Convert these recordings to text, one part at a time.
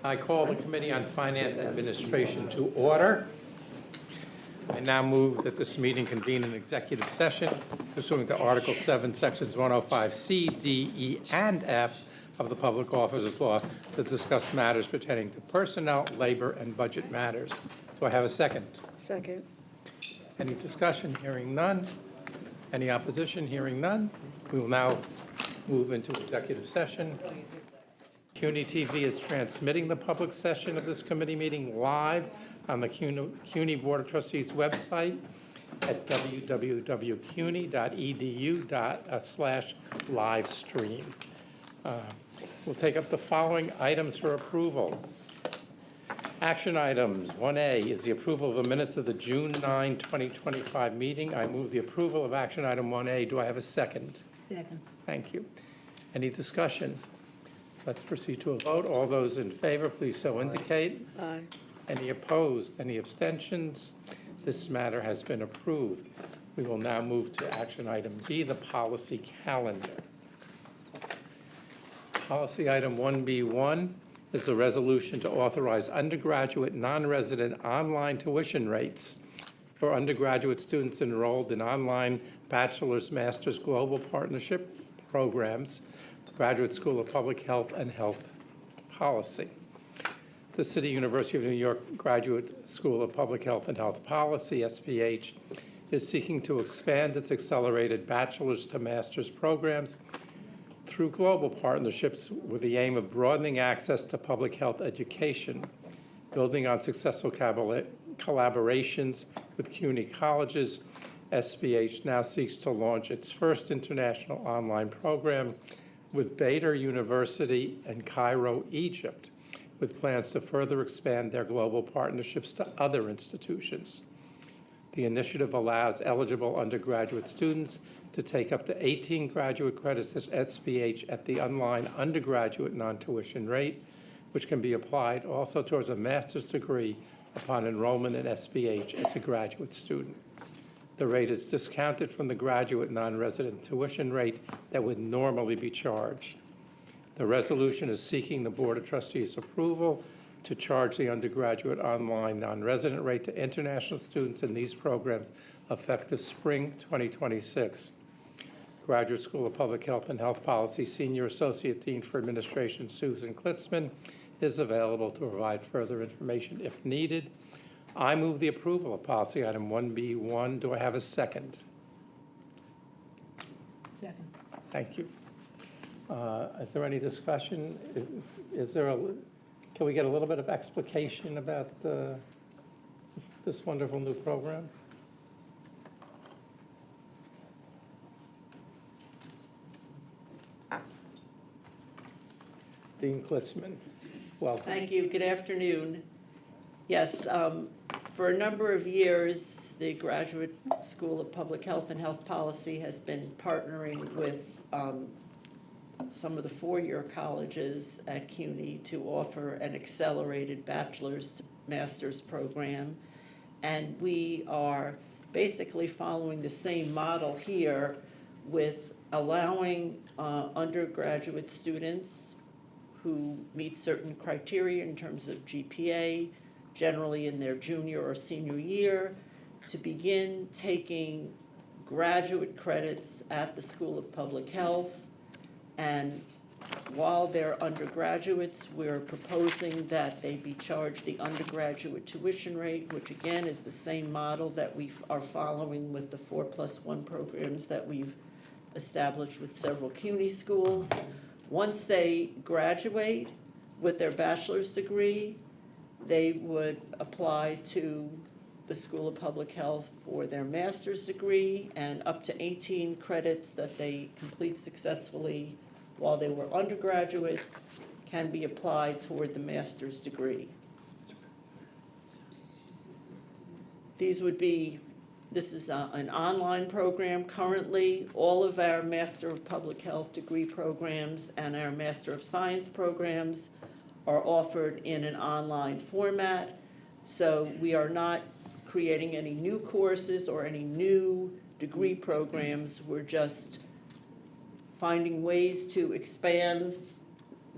I call the Committee on Finance Administration to order. I now move that this meeting convene an executive session pursuant to Article 7, Sections 105C, D, E, and F of the Public Officers Law to discuss matters pertaining to personnel, labor, and budget matters. Do I have a second? Second. Any discussion? Hearing none. Any opposition? Hearing none. We will now move into executive session. CUNY TV is transmitting the public session of this committee meeting live on the CUNY Board of Trustees website at www.cuny.edu/livestream. We'll take up the following items for approval. Action items. 1A is the approval of the minutes of the June 9, 2025 meeting. I move the approval of action item 1A. Do I have a second? Second. Thank you. Any discussion? Let's proceed to a vote. All those in favor, please so indicate. Aye. Any opposed? Any abstentions? This matter has been approved. We will now move to action item B, the policy calendar. Policy item 1B1 is a resolution to authorize undergraduate non-resident online tuition rates for undergraduate students enrolled in online bachelor's, master's global partnership programs, Graduate School of Public Health and Health Policy. The City University of New York Graduate School of Public Health and Health Policy, SPH, is seeking to expand its accelerated bachelor's to master's programs through global partnerships with the aim of broadening access to public health education. Building on successful collaborations with CUNY colleges, SPH now seeks to launch its first international online program with Bader University and Cairo, Egypt, with plans to further expand their global partnerships to other institutions. The initiative allows eligible undergraduate students to take up to 18 graduate credits at SPH at the online undergraduate non-tuition rate, which can be applied also towards a master's degree upon enrollment in SPH as a graduate student. The rate is discounted from the graduate non-resident tuition rate that would normally be charged. The resolution is seeking the Board of Trustees' approval to charge the undergraduate online non-resident rate to international students in these programs effective spring 2026. Graduate School of Public Health and Health Policy Senior Associate Dean for Administration Susan Klitzman is available to provide further information if needed. I move the approval of policy item 1B1. Do I have a second? Second. Thank you. Is there any discussion? Can we get a little bit of explication about this wonderful new program? Dean Klitzman, welcome. Thank you. Good afternoon. Yes, for a number of years, the Graduate School of Public Health and Health Policy has been partnering with some of the four-year colleges at CUNY to offer an accelerated bachelor's to master's program. And we are basically following the same model here with allowing undergraduate students who meet certain criteria in terms of GPA, generally in their junior or senior year, to begin taking graduate credits at the School of Public Health. And while they're undergraduates, we're proposing that they be charged the undergraduate tuition rate, which again is the same model that we are following with the 4+1 programs that we've established with several CUNY schools. Once they graduate with their bachelor's degree, they would apply to the School of Public Health for their master's degree, and up to 18 credits that they complete successfully while they were undergraduates can be applied toward the master's degree. This is an online program currently. All of our Master of Public Health degree programs and our Master of Science programs are offered in an online format. So we are not creating any new courses or any new degree programs. We're just finding ways to expand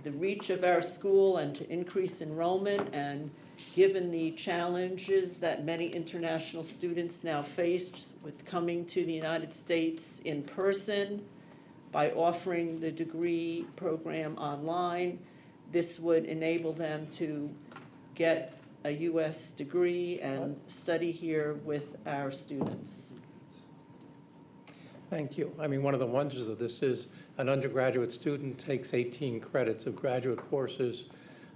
the reach of our school and to increase enrollment, and given the challenges that many international students now face with coming to the United States in person, by offering the degree program online, this would enable them to get a U.S. degree and study here with our students. Thank you. I mean, one of the wonders of this is an undergraduate student takes 18 credits of graduate courses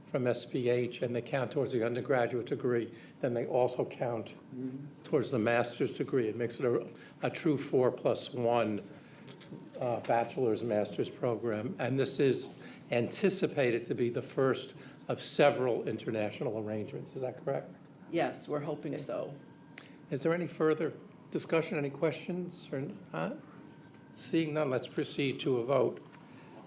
from SPH, and they count towards the undergraduate degree. Then they also count towards the master's degree. It makes it a true 4+1 bachelor's master's program. And this is anticipated to be the first of several international arrangements. Is that correct? Yes, we're hoping so. Is there any further discussion, any questions? Or Seeing none, let's proceed to a vote.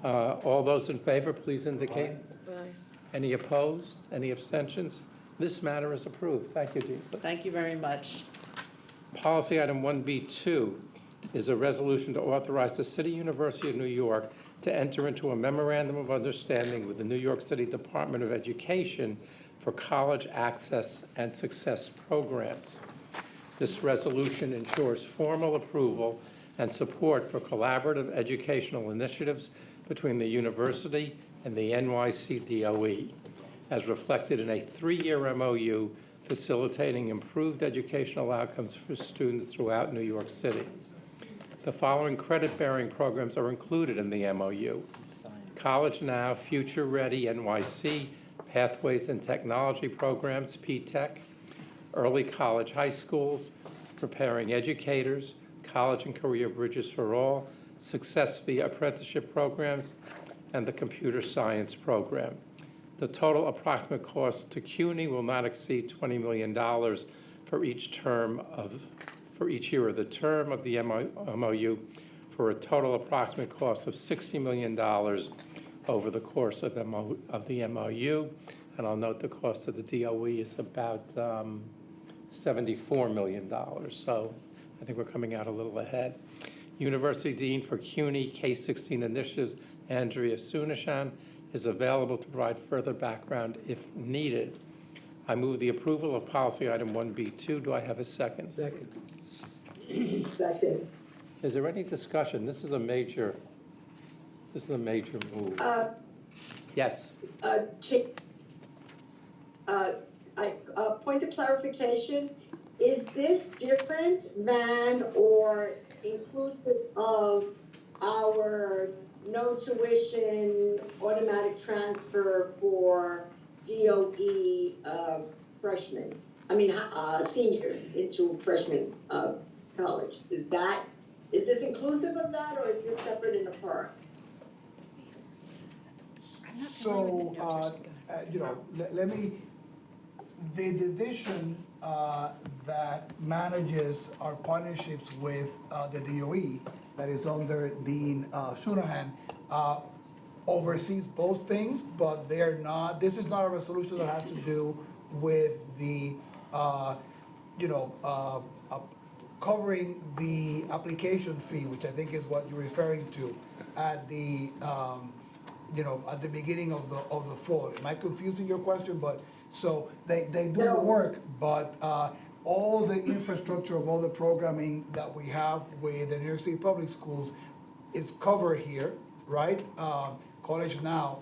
All those in favor, please indicate. Aye. Any opposed? Any abstentions? This matter is approved. Thank you, Dean. Thank you very much. Policy item 1B2 is a resolution to authorize the City University of New York to enter into a memorandum of understanding with the New York City Department of Education for college access and success programs. This resolution ensures formal approval and support for collaborative educational initiatives between the university and the NYC DOE, as reflected in a 3-year MOU facilitating improved educational outcomes for students throughout New York City. The following credit-bearing programs are included in the MOU: College Now, Future Ready NYC, Pathways and Technology Programs, PTech, Early College High Schools, Preparing Educators, College and Career Bridges for All, Success via Apprenticeship Programs, and the Computer Science Program. The total approximate cost to CUNY will not exceed $20 million for each year of the term of the MOU, for a total approximate cost of $60 million over the course of the MOU. And I'll note the cost of the DOE is about $74 million. So I think we're coming out a little ahead. University Dean for CUNY K-16 Initiatives, Andrea Sunishan, is available to provide further background if needed. I move the approval of policy item 1B2. Do I have a second? Second. Second. Is there any discussion? This is a major move. Yes. Point of clarification, is this different than or inclusive of our no tuition automatic transfer for DOE freshmen? I mean, seniors into freshman college. Is this inclusive of that, or is this separate and apart? So, let me, the division that manages our partnerships with the DOE, that is under Dean Sunahan, oversees both things, but they're not, this is not a resolution that has to do with the, covering the application fee, which I think is what you're referring to at the, at the beginning of the fall. Am I confusing your question? But, so they do the work, but all the infrastructure of all the programming that we have with the New York City Public Schools is covered here, right? College Now.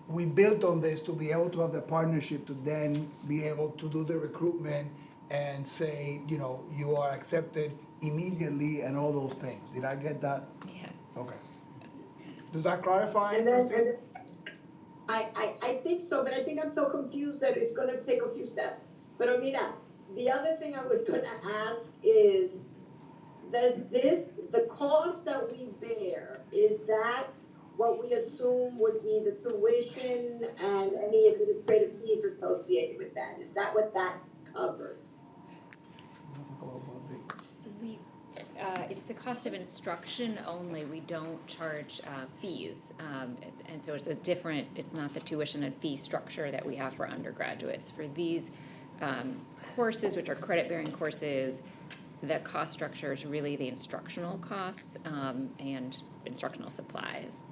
We built on this to be able to have the partnership to then be able to do the recruitment and say, you are accepted immediately and all those things. Did I get that? Yes. Okay. Does that clarify? And then, I think so, but I think I'm so confused that it's gonna take a few steps. But mira, the other thing I was gonna ask is, the cost that we bear, is that what we assume would be the tuition and any administrative fees associated with that? Is that what that covers? It's the cost of instruction only. We don't charge fees. And so it's not the tuition and fee structure that we have for undergraduates. For these courses, which are credit-bearing courses, the cost structure is really the instructional costs and instructional supplies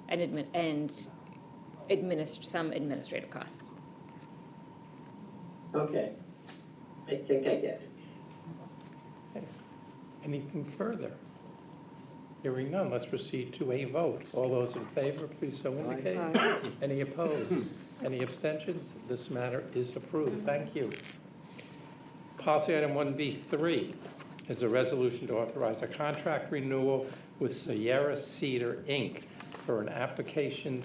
and some administrative costs. Okay. I think I get it. Anything further? Hearing none, let's proceed to a vote. All those in favor, please so indicate. Any opposed? Any abstentions? This matter is approved. Thank you. Policy item 1B3 is a resolution to authorize a contract renewal with Sierra Cedar, Inc. for an application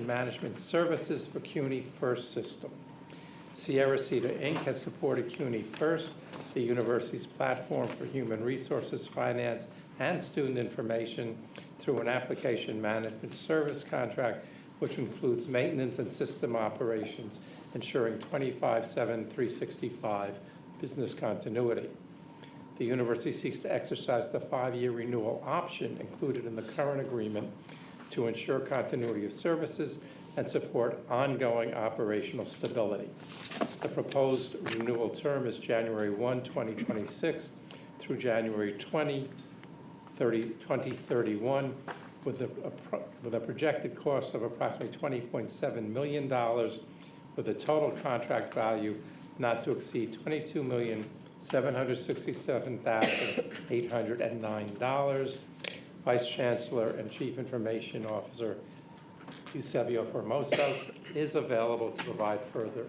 management services for CUNY First system. Sierra Cedar, Inc. has supported CUNY First, the university's platform for human resources, finance, and student information through an application management service contract, which includes maintenance and system operations, ensuring 24/7, 365 business continuity. The university seeks to exercise the 5-year renewal option included in the current agreement to ensure continuity of services and support ongoing operational stability. The proposed renewal term is January 1, 2026 through January 2031, with a projected cost of approximately $20.7 million, with a total contract value not to exceed $22,767,809. Vice Chancellor and Chief Information Officer Eusebio Formoso is available to provide further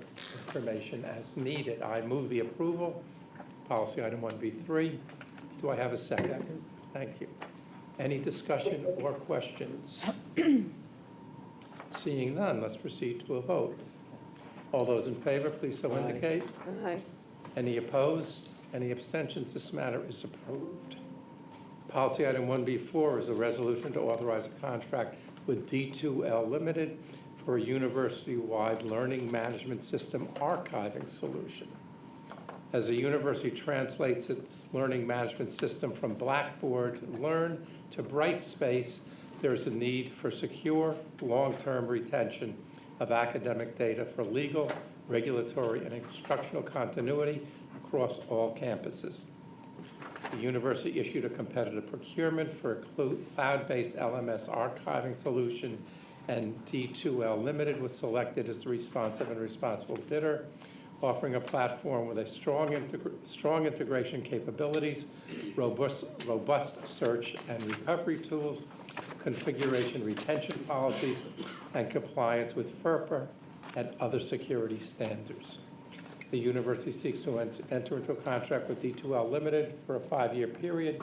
information as needed. I move the approval. Policy item 1B3. Do I have a second? Thank you. Any discussion or questions? Seeing none, let's proceed to a vote. All those in favor, please so indicate. Aye. Any opposed? Any abstentions? This matter is approved. Policy item 1B4 is a resolution to authorize a contract with D2L Limited for a university-wide learning management system archiving solution. As the university translates its learning management system from Blackboard Learn to Brightspace, there's a need for secure, long-term retention of academic data for legal, regulatory, and instructional continuity across all campuses. The university issued a competitive procurement for a cloud-based LMS archiving solution, and D2L Limited was selected as the responsive and responsible bidder, offering a platform with a strong integration capabilities, robust search and recovery tools, configuration retention policies, and compliance with FERPA and other security standards. The university seeks to enter into a contract with D2L Limited for a 5-year period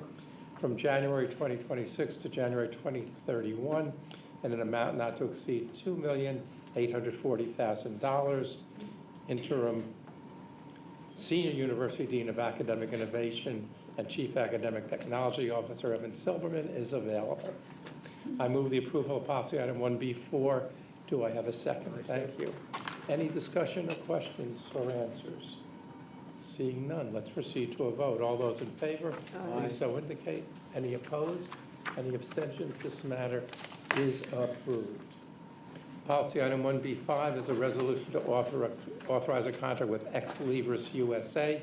from January 2026 to January 2031, and an amount not to exceed $2,840,000. Interim Senior University Dean of Academic Innovation and Chief Academic Technology Officer Evan Silberman is available. I move the approval of policy item 1B4. Do I have a second? Thank you. Any discussion or questions or answers? Seeing none, let's proceed to a vote. All those in favor, please so indicate. Any opposed? Any abstentions? This matter is approved. Policy item 1B5 is a resolution to authorize a contract with Ex Libris USA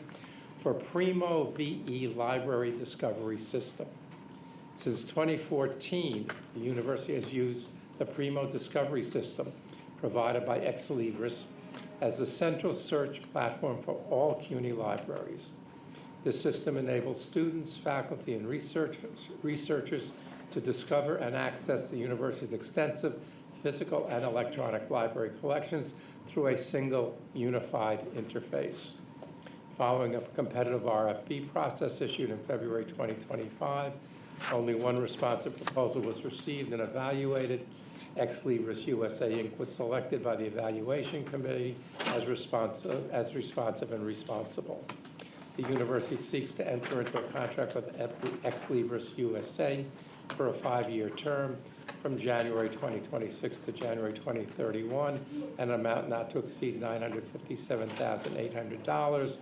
for Primo VE Library Discovery System. Since 2014, the university has used the Primo Discovery System provided by Ex Libris as the central search platform for all CUNY libraries. This system enables students, faculty, and researchers to discover and access the university's extensive physical and electronic library collections through a single unified interface. Following a competitive RFP process issued in February 2025, only one responsive proposal was received and evaluated. Ex Libris USA Inc. was selected by the evaluation committee as responsive and responsible. The university seeks to enter into a contract with Ex Libris USA for a 5-year term from January 2026 to January 2031, an amount not to exceed $957,800.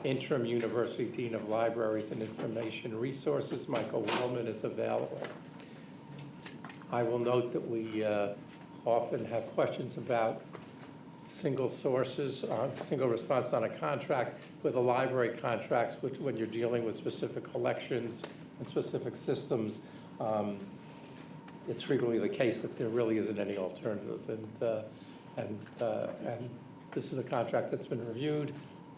Interim University Dean of Libraries and Information Resources, Michael Wellman, is available. I will note that we often have questions about single sources, single response on a contract with the library contracts, which when you're dealing with specific collections and specific systems, it's frequently the case that there really isn't any alternative. And this is a contract that's been reviewed,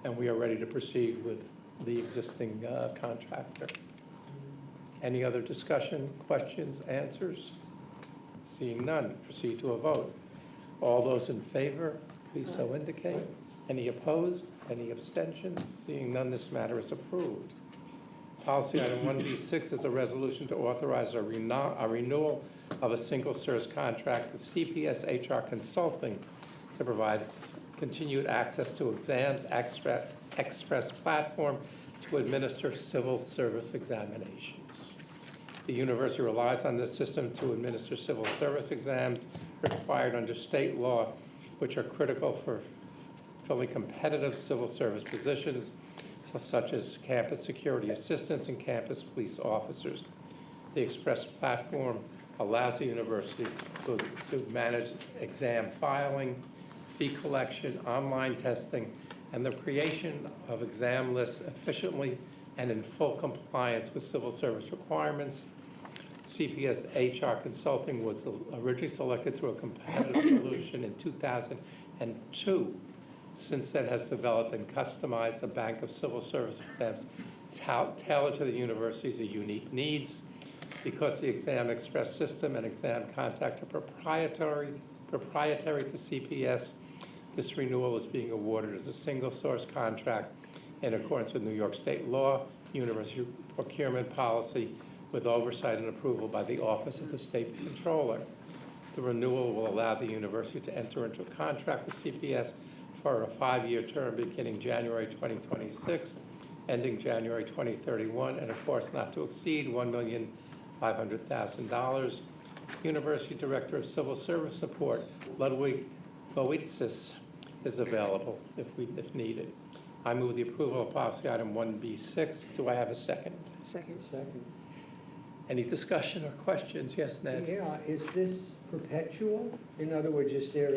and we are ready to proceed with the existing contractor. Any other discussion, questions, answers? Seeing none, proceed to a vote. All those in favor, please so indicate. Any opposed? Any abstentions? Seeing none, this matter is approved. Policy item 1B6 is a resolution to authorize a renewal of a single source contract with CPS HR Consulting to provide continued access to exams express platform to administer civil service examinations. The university relies on this system to administer civil service exams required under state law, which are critical for filling competitive civil service positions, such as campus security assistants and campus police officers. The Express platform allows the university to manage exam filing, fee collection, online testing, and the creation of exam lists efficiently and in full compliance with civil service requirements. CPS HR Consulting was originally selected through a competitive solution in 2002. Since then has developed and customized a bank of civil service exams tailored to the university's unique needs. Because the Exam Express system and exam contact are proprietary to CPS, this renewal is being awarded as a single source contract in accordance with New York State law, university procurement policy, with oversight and approval by the Office of the State Controller. The renewal will allow the university to enter into a contract with CPS for a 5-year term beginning January 2026, ending January 2031, and of course not to exceed $1,500,000. University Director of Civil Service Support, Ludwig Voitzis, is available if needed. I move the approval of policy item 1B6. Do I have a second? Second. Any discussion or questions? Yes, Ned? Yeah, is this perpetual? In other words, is there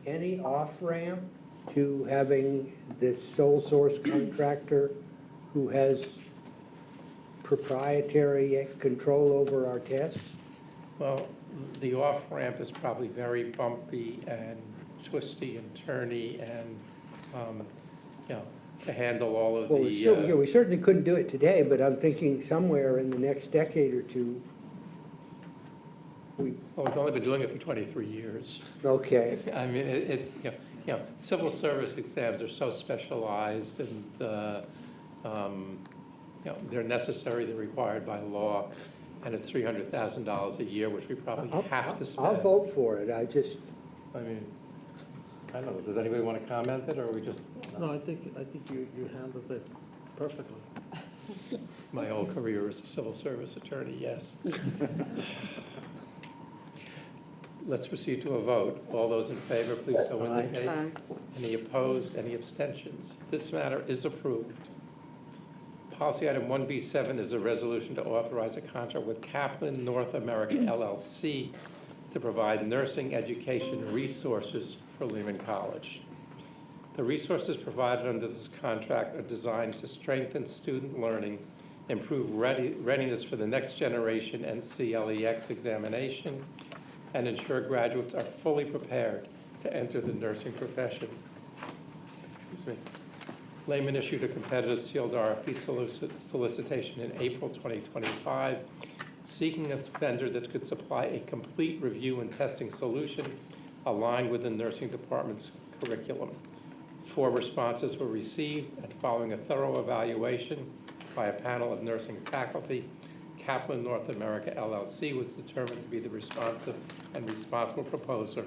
any off-ramp to having this sole source contractor who has proprietary control over our tests? Well, the off-ramp is probably very bumpy and twisty and turny and, to handle all of Well, the. we certainly couldn't do it today, but I'm thinking somewhere in the next decade or two, Well, we've only been doing it for 23 years. okay. I mean, it's, civil service exams are so specialized and, they're necessary, they're required by law, and it's $300,000 a year, which we probably have to spend. I'll vote for it, I mean, I don't know, does anybody want to comment it, or are we just? No, I think you handled it perfectly. My whole career as a civil service attorney, yes. Let's proceed to a vote. All those in favor, please so indicate. Aye. Any opposed, any abstentions? This matter is approved. Policy item 1B7 is a resolution to authorize a contract with Kaplan North America LLC to provide nursing education resources for Lehman College. The resources provided under this contract are designed to strengthen student learning, improve readiness for the next generation NCLEX examination, and ensure graduates are fully prepared to enter the nursing profession. Excuse me. Lehman issued a competitive sealed RFP solicitation in April 2025, seeking a vendor that could supply a complete review and testing solution aligned with the nursing department's curriculum. 4 responses were received, and following a thorough evaluation by a panel of nursing faculty, Kaplan North America LLC was determined to be the responsive and responsible proposer,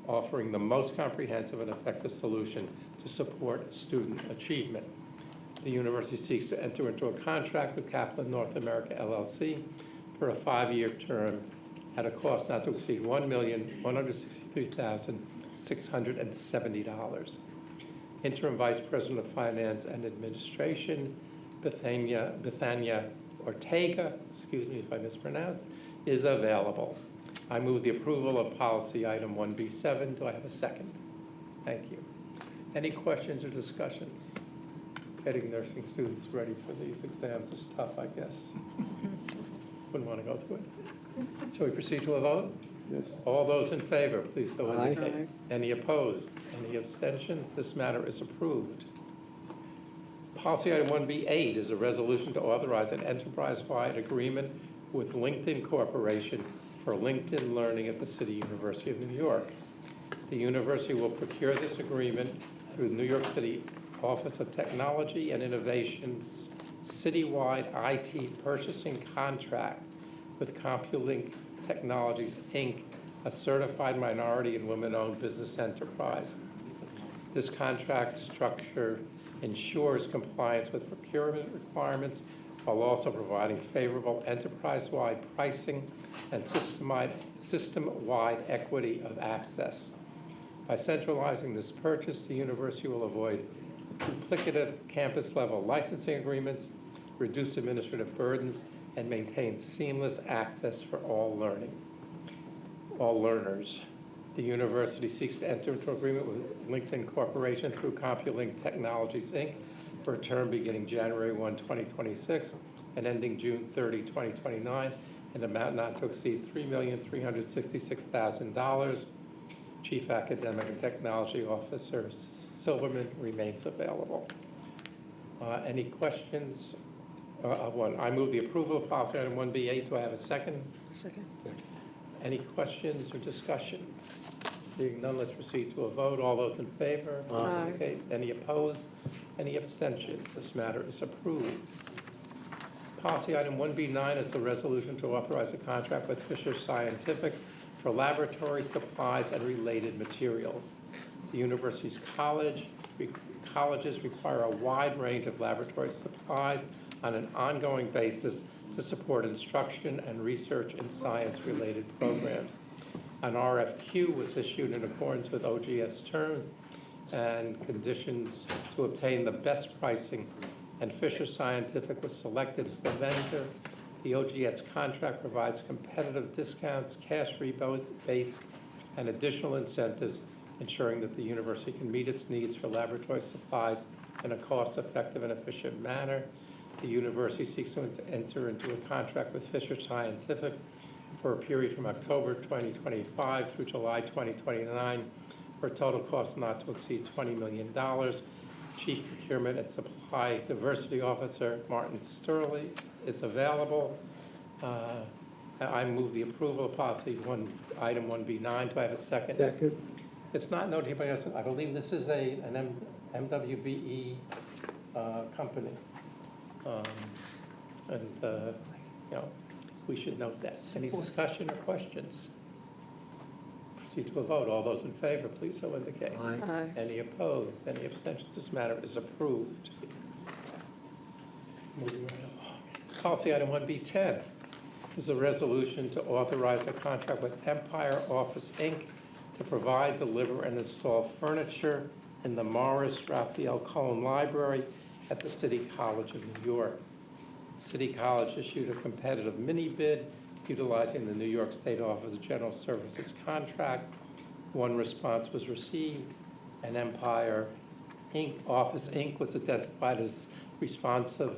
offering the most comprehensive and effective solution to support student achievement. The university seeks to enter into a contract with Kaplan North America LLC for a 5-year term at a cost not to exceed $1,163,670. Interim Vice President of Finance and Administration, Bethania Ortega, excuse me if I mispronounced, is available. I move the approval of policy item 1B7. Do I have a second? Thank you. Any questions or discussions? Getting nursing students ready for these exams is tough, I guess. Wouldn't want to go through it. Shall we proceed to a vote? Yes. All those in favor, please so Aye. indicate. Any opposed? Any abstentions? This matter is approved. Policy item 1B8 is a resolution to authorize an enterprise-wide agreement with LinkedIn Corporation for LinkedIn Learning at the City University of New York. The university will procure this agreement through the New York City Office of Technology and Innovation's citywide IT purchasing contract with CompuLink Technologies, Inc., a certified minority and women-owned business enterprise. This contract structure ensures compliance with procurement requirements while also providing favorable enterprise-wide pricing and system-wide equity of access. By centralizing this purchase, the university will avoid duplicative campus-level licensing agreements, reduce administrative burdens, and maintain seamless access for all learners. The university seeks to enter into agreement with LinkedIn Corporation through CompuLink Technologies, Inc. for a term beginning January 1, 2026 and ending June 30, 2029, an amount not to exceed $3,366,000. Chief Academic and Technology Officer Silverman remains available. Any questions? I move the approval of policy item 1B8. Do I have a second? Second. Any questions or discussion? Seeing none, let's proceed to a vote. All those in favor? Aye. Okay. Any opposed? Any abstentions? This matter is approved. Policy item 1B9 is a resolution to authorize a contract with Fisher Scientific for laboratory supplies and related materials. The university's colleges require a wide range of laboratory supplies on an ongoing basis to support instruction and research in science-related programs. An RFQ was issued in accordance with OGS terms and conditions to obtain the best pricing, and Fisher Scientific was selected as the vendor. The OGS contract provides competitive discounts, cash rebates, and additional incentives, ensuring that the university can meet its needs for laboratory supplies in a cost-effective and efficient manner. The university seeks to enter into a contract with Fisher Scientific for a period from October 2025 through July 2029 for a total cost not to exceed $20 million. Chief Procurement and Supply Diversity Officer Martin Sterling is available. I move the approval of policy item 1B9. Do I have a second? Second? It's not noted here, but I believe this is an MWBE company. We should note that. Any discussion or questions? Proceed to a vote. All those in favor, please so indicate. Aye. Any opposed? Any abstentions? This matter is approved. Moving right along. Policy item 1B10 is a resolution to authorize a contract with Empire Office, Inc. to provide, deliver, and install furniture in the Morris Raphael Cohen Library at the City College of New York. City College issued a competitive mini bid utilizing the New York State Office of General Services contract. One response was received, and Empire Office, Inc. was identified as responsible,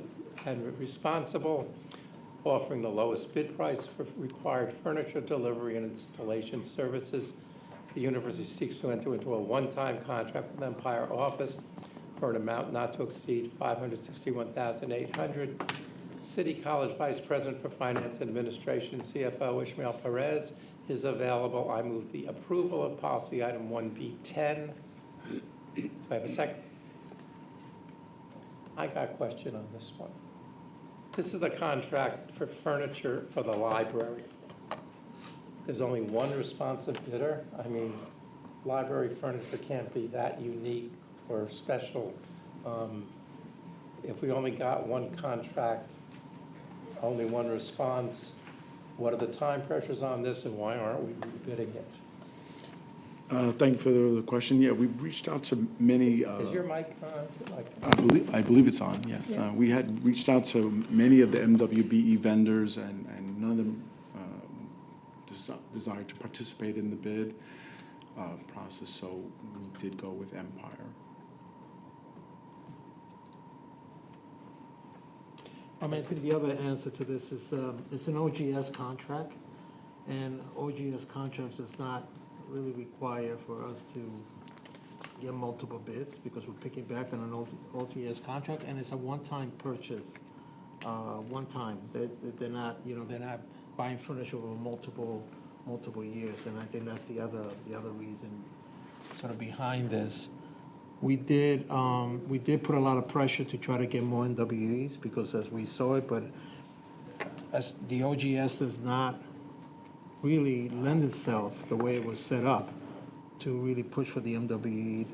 offering the lowest bid price for required furniture delivery and installation services. The university seeks to enter into a one-time contract with Empire Office for an amount not to exceed $561,800. City College Vice President for Finance and Administration, CFO Ishmael Perez, is available. I move the approval of policy item 1B10. Do I have a second? I got a question on this one. This is a contract for furniture for the library. There's only one responsive bidder. I mean, library furniture can't be that unique or special. If we only got one contract, only one response, what are the time pressures on this and why aren't we bidding it? Thank you for the question. Yeah, we've reached out to many. Is your mic on? I believe it's on, yes. Yeah. We had reached out to many of the MWBE vendors, and none of them desired to participate in the bid. process, so we did go with Empire. I mean, I think the other answer to this is, it's an OGS contract, and OGS contracts does not really require for us to get multiple bids, because we're picking back on an OGS contract, and it's a one-time purchase, one time. They're not, they're not buying furniture over multiple years, and I think that's the other reason sort of behind this. We did put a lot of pressure to try to get more NWEs, because as we saw it, but as the OGS does not really lend itself the way it was set up to really push for the MWE,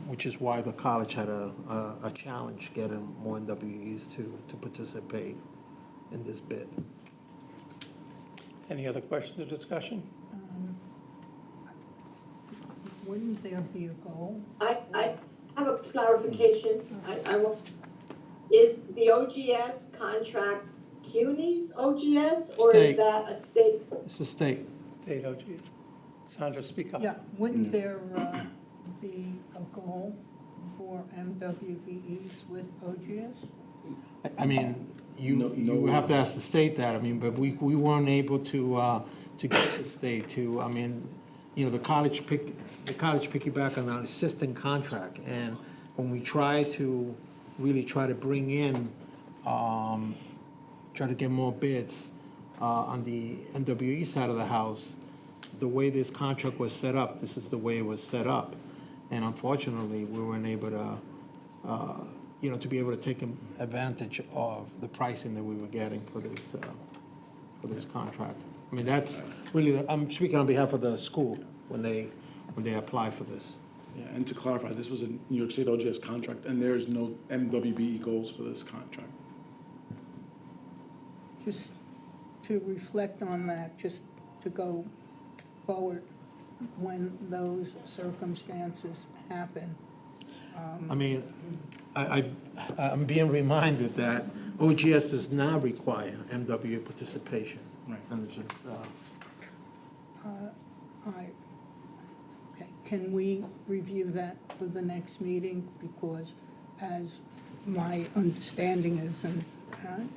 which is why the college had a challenge getting more NWEs to participate in this bid. Any other questions or discussion? Wouldn't there be a goal? I have a clarification. I will, is the OGS contract CUNY's OGS, or State. is that a state? It's a state. State OG. Sandra, speak up. Yeah, wouldn't there be a goal for MWBEs with OGS? I mean, No, you have to ask the state that, I mean, but we weren't able to get the state to, I mean, the college piggyback on an assistant contract, and when we try to really try to bring in, try to get more bids on the MWE side of the house, the way this contract was set up, this is the way it was set up, and unfortunately, we weren't able to, to be able to take advantage of the pricing that we were getting for this contract. I mean, that's really, I'm speaking on behalf of the school when they apply for this. Yeah, and to clarify, this was a New York State OGS contract, and there's no MWBE goals for this contract. Just to reflect on that, just to go forward when those circumstances happen. I mean, I'm being reminded that OGS does not require MWA participation. Right. And it's just, Okay, can we review that for the next meeting? Because as my understanding is, and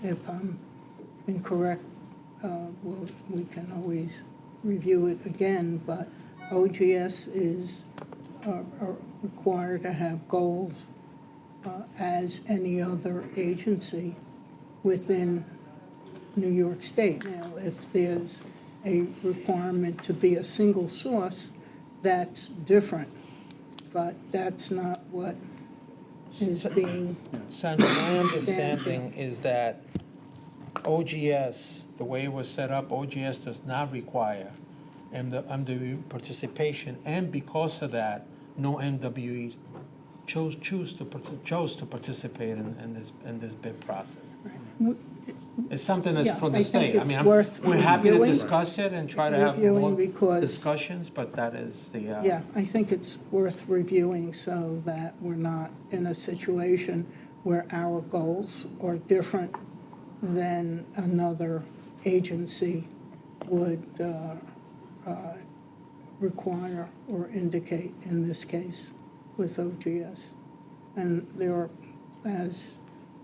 if I'm incorrect, we can always review it again, but OGS is required to have goals as any other agency within New York State. Now, if there's a requirement to be a single source, that's different, but that's not what is being, Sandra, my understanding is that OGS, the way it was set up, OGS does not require MWE participation, and because of that, no MWEs chose to participate in this bid process. It's something that's Yeah, from I the think state. I it's mean, worth we're happy to reviewing. discuss it and try to have Reviewing more because- discussions, but that is the, yeah, I think it's worth reviewing so that we're not in a situation where our goals are different than another agency would require or indicate in this case with OGS. And there are, as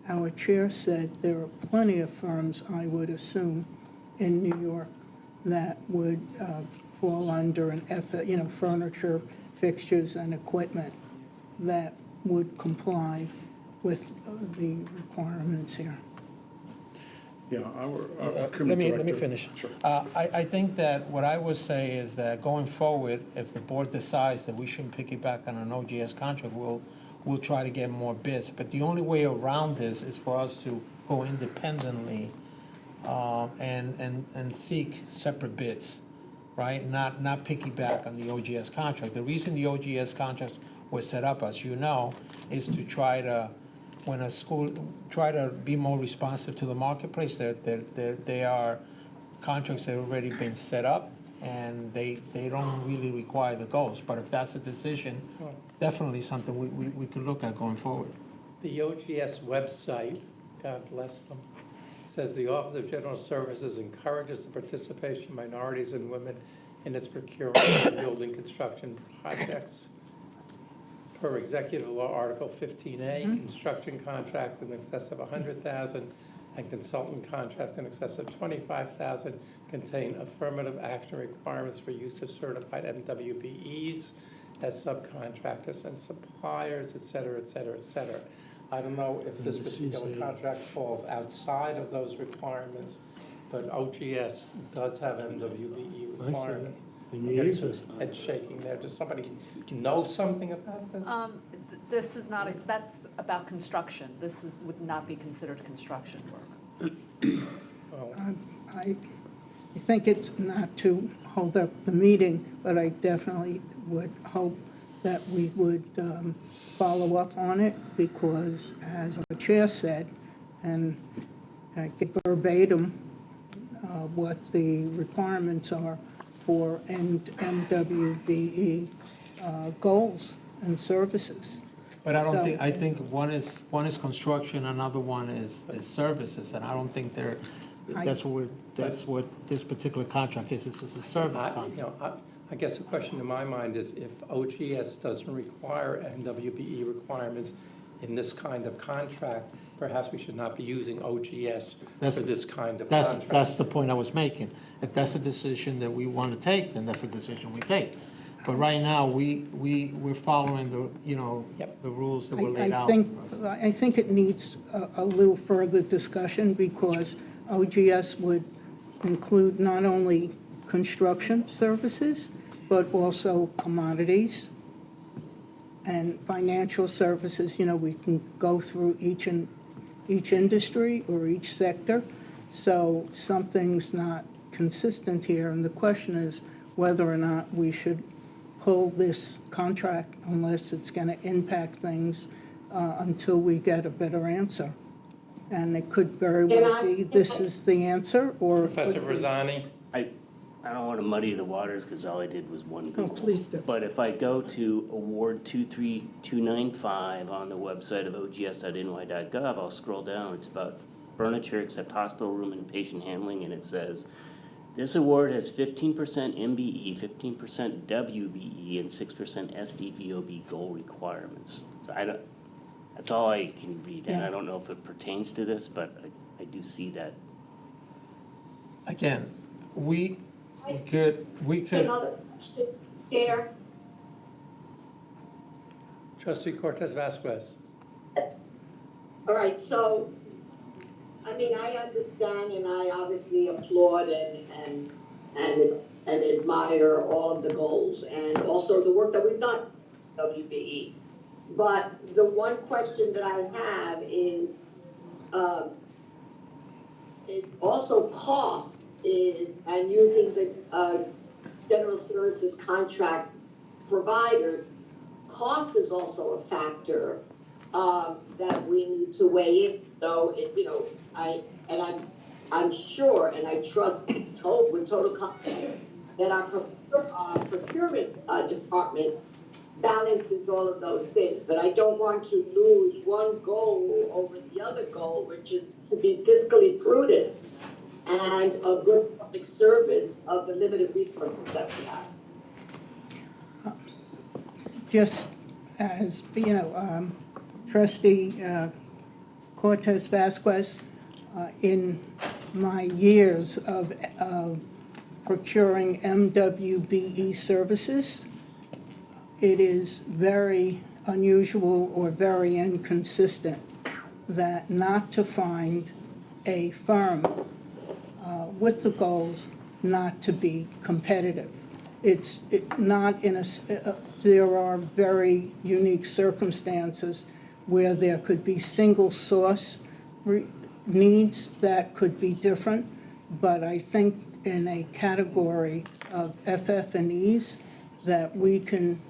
our chair said, there are plenty of firms, I would assume, in New York that would fall under an furniture, fixtures, and equipment that would comply with the requirements here. Yeah, our let procurement me director- finish. Sure. I think that what I would say is that going forward, if the board decides that we shouldn't piggyback on an OGS contract, we'll try to get more bids. But the only way around this is for us to go independently and seek separate bids, right? Not piggyback on the OGS contract. The reason the OGS contract was set up, as you know, is to try to, when a school, try to be more responsive to the marketplace. They are contracts that have already been set up, and they don't really require the goals. But if that's a decision, definitely something we could look at going forward. The OGS website, God bless them, says the Office of General Services encourages the participation of minorities and women in its procurement of building construction projects. Per Executive Law Article 15A, construction contracts in excess of $100,000 and consultant contracts in excess of $25,000 contain affirmative action requirements for use of certified MWBEs as subcontractors and suppliers, et cetera, et cetera, et cetera. I don't know if this particular contract falls outside of those requirements, but OGS does have MWBE requirements. In I'm the getting easements. some head shaking there. Does somebody know something about this? This is not, that's about construction. This would not be considered construction work. Well, I think it's not to hold up the meeting, but I definitely would hope that we would follow up on it, because as the chair said, and I get verbatim what the requirements are for MWBE goals and services. But I don't So- think, I think one is construction, another one is services, and I don't think they're, that's what this particular contract is. This is a service contract. I guess the question in my mind is if OGS doesn't require MWBE requirements in this kind of contract, perhaps we should not be using OGS for this kind of contract. That's the point I was making. If that's a decision that we want to take, then that's a decision we take. But right now, we're following the, Yep. the rules that were laid I out. think it needs a little further discussion, because OGS would include not only construction services, but also commodities and financial services. We can go through each industry or each sector, so something's not consistent here, and the question is whether or not we should pull this contract unless it's going to impact things until we get a better answer. And it could very well be this is the answer, or. it Professor could be- Verzani? I don't want to muddy the waters because all I did was one Google. please do. But if I go to award 23295 on the website of ogs.ny.gov, I'll scroll down. It's about furniture except hospital room and patient handling, and it says, this award has 15% MBE, 15% WBE, and 6% SDVOB goal requirements. So that's all I can read, and Yeah. I don't know if it pertains to this, but I do see that. Again, we could, Another question, Chair. Trustee Cortez Vasquez. All right, so, I mean, I understand and I obviously applaud and admire all of the goals and also the work that we've done, WBE. But the one question that I have is also cost and using the general services contract providers, cost is also a factor that we need to weigh in. So, I'm sure and I trust with total confidence that our procurement department balances all of those things. But I don't want to lose one goal over the other goal, which is to be fiscally prudent and a good public service of the limited resources that we have. Just as, Trustee Cortez Vasquez, in my years of procuring MWBE services, it is very unusual or very inconsistent that not to find a firm with the goals not to be competitive. It's not there are very unique circumstances where there could be single source needs that could be different, but I think in a category of FF&Es that we can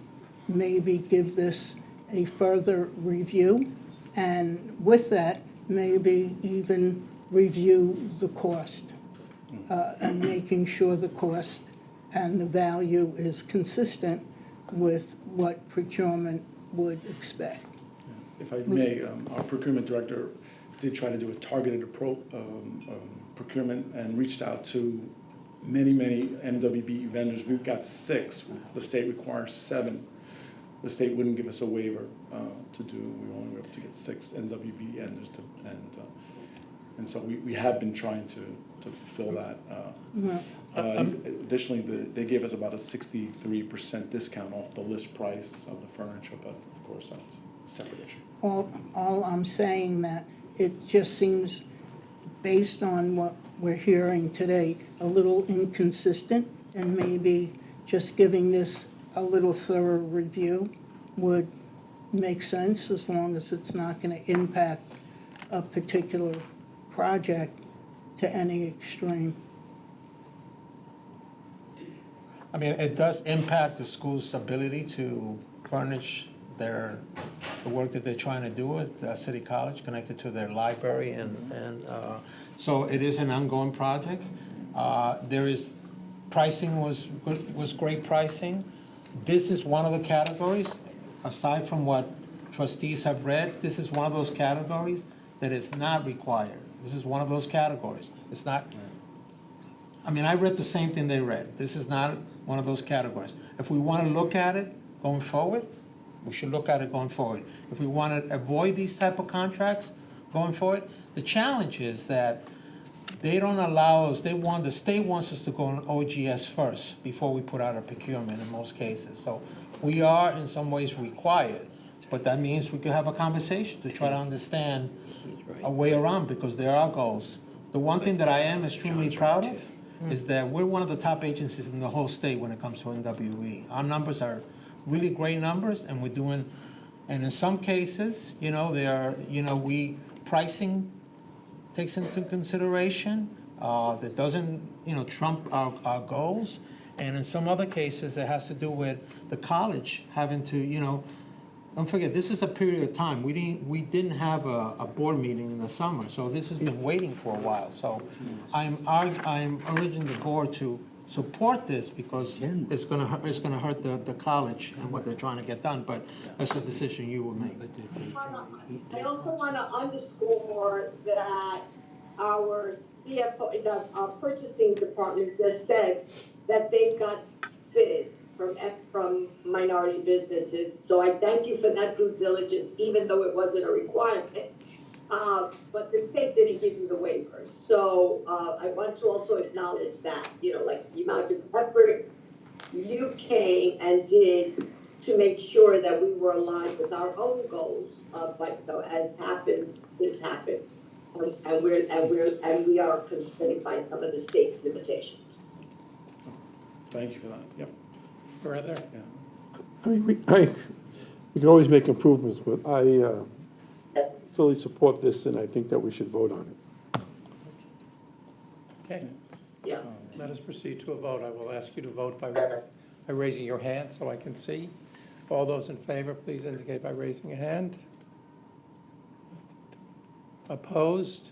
maybe give this a further review, and with that, maybe even review the cost, and making sure the cost and the value is consistent with what procurement would expect. If I may, our procurement director did try to do a targeted procurement and reached out to many MWB vendors. We've got 6. The state requires 7. The state wouldn't give us a waiver to do. We only were able to get 6 NWB vendors and so we have been trying to fulfill that. Additionally, they gave us about a 63% discount off the list price of the furniture, but of course that's a separate issue. All I'm saying that it just seems, based on what we're hearing today, a little inconsistent, and maybe just giving this a little thorough review would make sense, as long as it's not going to impact a particular project to any extreme. I mean, it does impact the school's ability to furnish the work that they're trying to do at City College, connected to their library, and so it is an ongoing project. Pricing was great pricing. This is one of the categories, aside from what trustees have read, this is one of those categories that is not required. This is one of those categories. It's not, I mean, I read the same thing they read. This is not one of those categories. If we want to look at it going forward, we should look at it going forward. If we want to avoid these type of contracts going forward, the challenge is that they don't allow us, the state wants us to go on OGS first before we put out a procurement in most cases. So we are in some ways required, but that means we could have a conversation to try to understand a way around, because there are goals. The one thing that I am extremely proud of is that we're one of the top agencies in the whole state when it comes to NWE. Our numbers are really great numbers, and we're doing, and in some cases, pricing takes into consideration, that doesn't, trump our goals. And in some other cases, it has to do with the college having to, don't forget, this is a period of time. We didn't have a board meeting in the summer, so this has been waiting for a while. So I'm urging the board to support this, because it's gonna hurt the college and what they're trying to get done, but that's a decision you will make. I also want to underscore that our CFO, our purchasing department just said that they've got bids from minority businesses. So I thank you for that due diligence, even though it wasn't a requirement. But the state didn't give you the waivers. So I want to also acknowledge that, like the amount of effort you came and did to make sure that we were aligned with our own goals. But as happens, it happened. And we are constrained by some of the state's limitations. Thank you for that. Yep. Further? Yeah. I mean, we can always make improvements, but I fully support this, and I think that we should vote on it. Okay, Yeah. let us proceed to a vote. I will ask you to vote by raising your hand so I can see. All those in favor, please indicate by raising a hand. Opposed?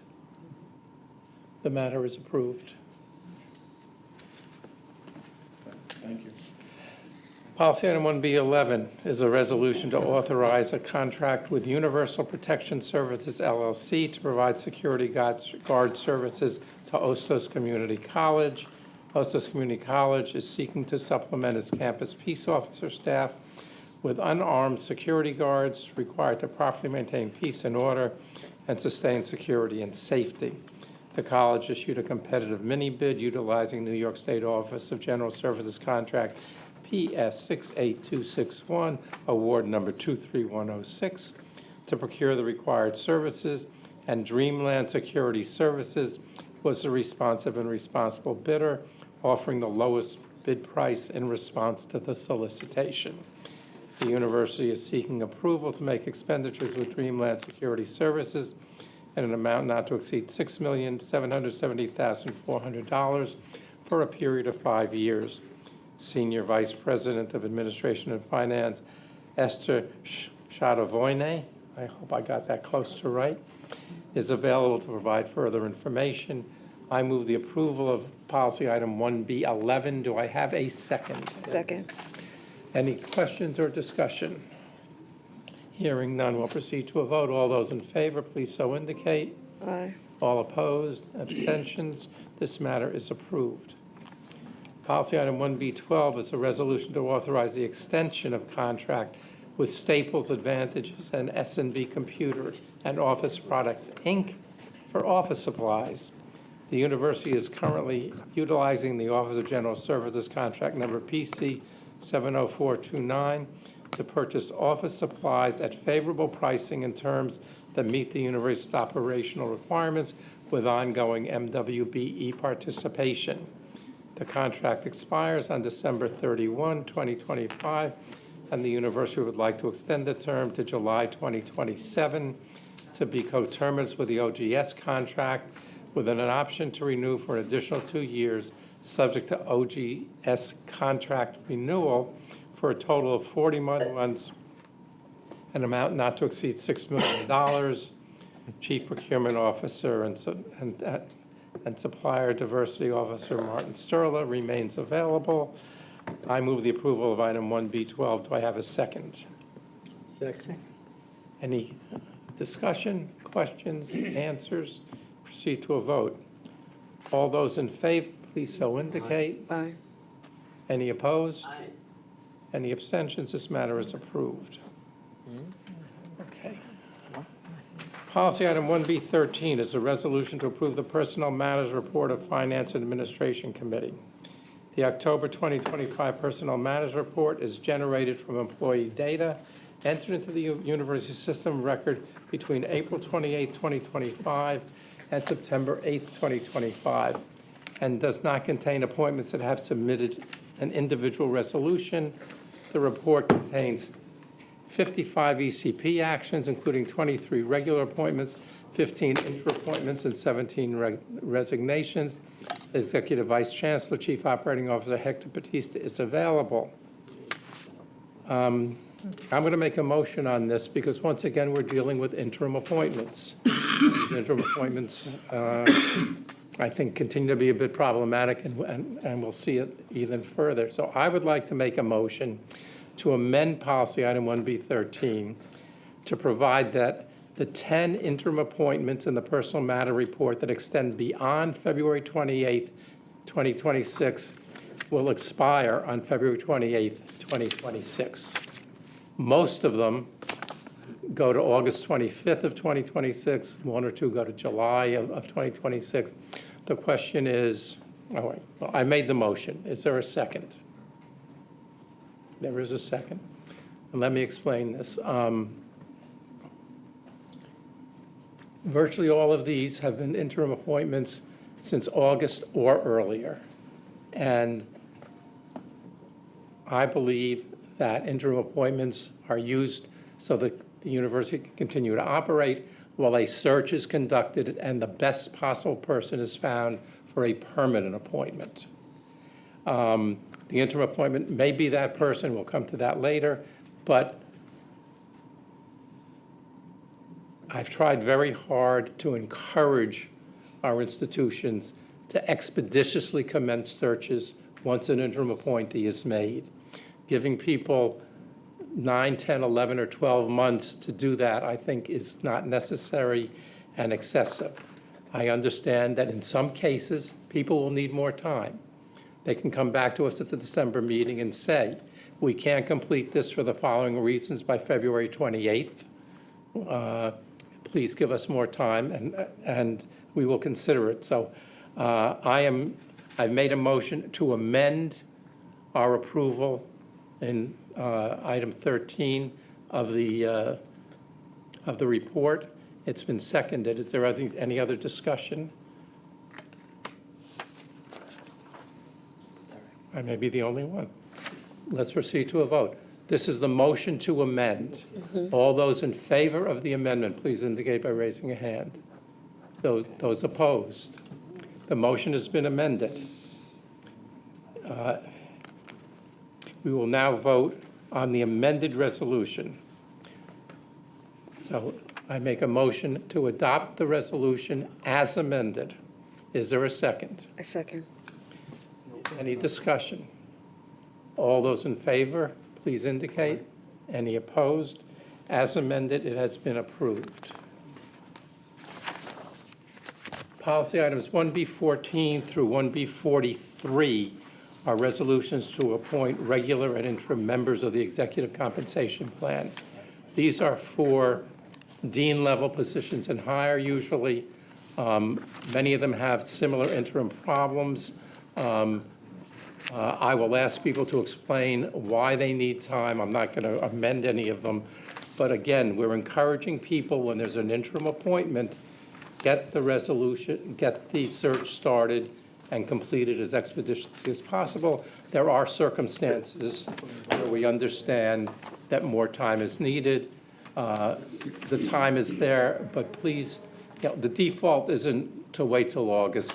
The matter is approved. Thank you. Policy item 1B11 is a resolution to authorize a contract with Universal Protection Services LLC to provide security guard services to Ostos Community College. Ostos Community College is seeking to supplement its campus peace officer staff with unarmed security guards required to properly maintain peace and order and sustain security and safety. The college issued a competitive mini bid utilizing New York State Office of General Services contract PS 68261, award number 23106, to procure the required services, and Dreamland Security Services was the responsive and responsible bidder, offering the lowest bid price in response to the solicitation. The university is seeking approval to make expenditures with Dreamland Security Services in an amount not to exceed $6,770,400 for a period of 5 years. Senior Vice President of Administration and Finance, Esther Shadavoyne, I hope I got that close to right, is available to provide further information. I move the approval of policy item 1B11. Do I have a second? Second. Any questions or discussion? Hearing none, we'll proceed to a vote. All those in favor, please so indicate. Aye. All opposed, abstentions, this matter is approved. Policy item 1B12 is a resolution to authorize the extension of contract with Staples Advantages and S&B Computer and Office Products, Inc. for office supplies. The university is currently utilizing the Office of General Services contract number PC 70429 to purchase office supplies at favorable pricing and terms that meet the university's operational requirements with ongoing MWBE participation. The contract expires on December 31, 2025, and the university would like to extend the term to July 2027 to be coterminous with the OGS contract, with an option to renew for an additional 2 years, subject to OGS contract renewal for a total of 41 months, an amount not to exceed $6 million. Chief Procurement Officer and Supplier Diversity Officer Martin Sterla remains available. I move the approval of item 1B12. Do I have a second? Second. Any discussion, questions, answers? Proceed to a vote. All those in favor, please so indicate. Aye. Any opposed? Any abstentions? This matter is approved. Okay. Policy item 1B13 is a resolution to approve the Personnel Matters Report of Finance and Administration Committee. The October 2025 Personnel Matters Report is generated from employee data entered into the university system record between April 28, 2025 and September 8, 2025, and does not contain appointments that have submitted an individual resolution. The report contains 55 ECP actions, including 23 regular appointments, 15 inter-appointments, and 17 resignations. Executive Vice Chancellor, Chief Operating Officer Hector Batista is available. I'm going to make a motion on this because, once again, we're dealing with interim appointments. These interim appointments, I think, continue to be a bit problematic, and we'll see it even further. So I would like to make a motion to amend policy item 1B13 to provide that the 10 interim appointments in the personal matter report that extend beyond February 28th, 2026 will expire on February 28th, 2026. Most of them go to August 25th of 2026. One or two go to July of 2026. The question is, all right, well, I made the motion. Is there a second? There is a second. And let me explain this. Virtually all of these have been interim appointments since August or earlier. And I believe that interim appointments are used so that the university can continue to operate while a search is conducted and the best possible person is found for a permanent appointment. The interim appointment may be that person, we'll come to that later, but I've tried very hard to encourage our institutions to expeditiously commence searches once an interim appointee is made. Giving people 9, 10, 11, or 12 months to do that, I think, is not necessary and excessive. I understand that in some cases, people will need more time. They can come back to us at the December meeting and say, we can't complete this for the following reasons by February 28th. Please give us more time, and we will consider it. So I've made a motion to amend our approval in item 13 of the report. It's been seconded. Is there any other discussion? I may be the only one. Let's proceed to a vote. This is the motion to amend. All those in favor of the amendment, please indicate by raising a hand. Those opposed. The motion has been amended. We will now vote on the amended resolution. So I make a motion to adopt the resolution as amended. Is there a second? A second. Any discussion? All those in favor, please indicate. Any opposed? As amended, it has been approved. Policy items 1B14 through 1B43 are resolutions to appoint regular and interim members of the Executive Compensation Plan. These are for dean-level positions and higher usually. Many of them have similar interim problems. I will ask people to explain why they need time. I'm not going to amend any of them. But again, we're encouraging people when there's an interim appointment, get the resolution, get the search started and completed as expeditiously as possible. There are circumstances where we understand that more time is needed. The time is there, but please, the default isn't to wait till August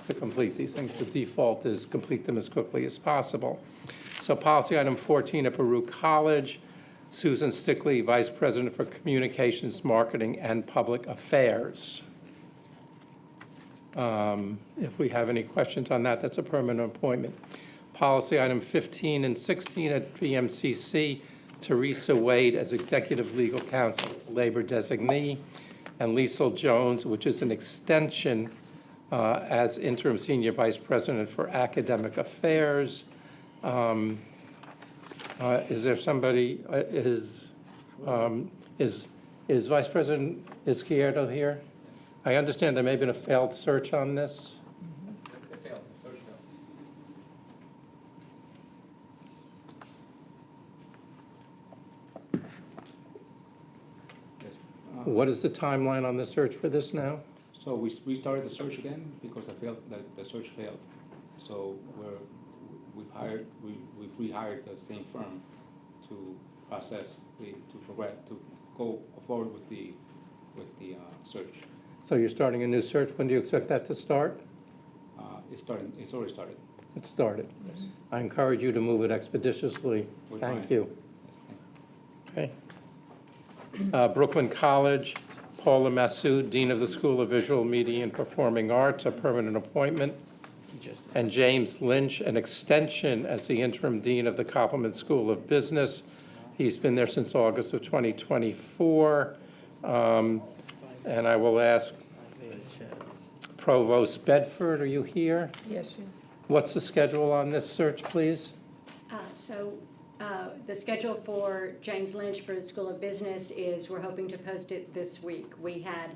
to complete these things. The default is complete them as quickly as possible. So policy item 14 at Baruch College, Susan Stickley, Vice President for Communications, Marketing, and Public Affairs. If we have any questions on that, that's a permanent appointment. Policy item 15 and 16 at BMCC, Teresa Wade as Executive Legal Counsel, Labor Designee, and Liesl Jones, which is an extension as Interim Senior Vice President for Academic Affairs. Is there somebody, is Vice President Izquierdo here? I understand there may have been a failed search on this. What is the timeline on the search for this now? So we started the search again because the search failed. So we've rehired the same firm to process to go forward with the search. So you're starting a new search. When do you expect that to start? It's already started. It started. Yes. I encourage you to move it expeditiously. We're Thank trying. you. Okay. Brooklyn College, Paula Massoud, Dean of the School of Visual Media and Performing Arts, a permanent appointment. And James Lynch, an extension as the interim dean of the Copeland School of Business. He's been there since August of 2024. And I will ask Provost Bedford, are you here? Yes, sir. What's the schedule on this search, please? The schedule for James Lynch for the School of Business is, we're hoping to post it this week.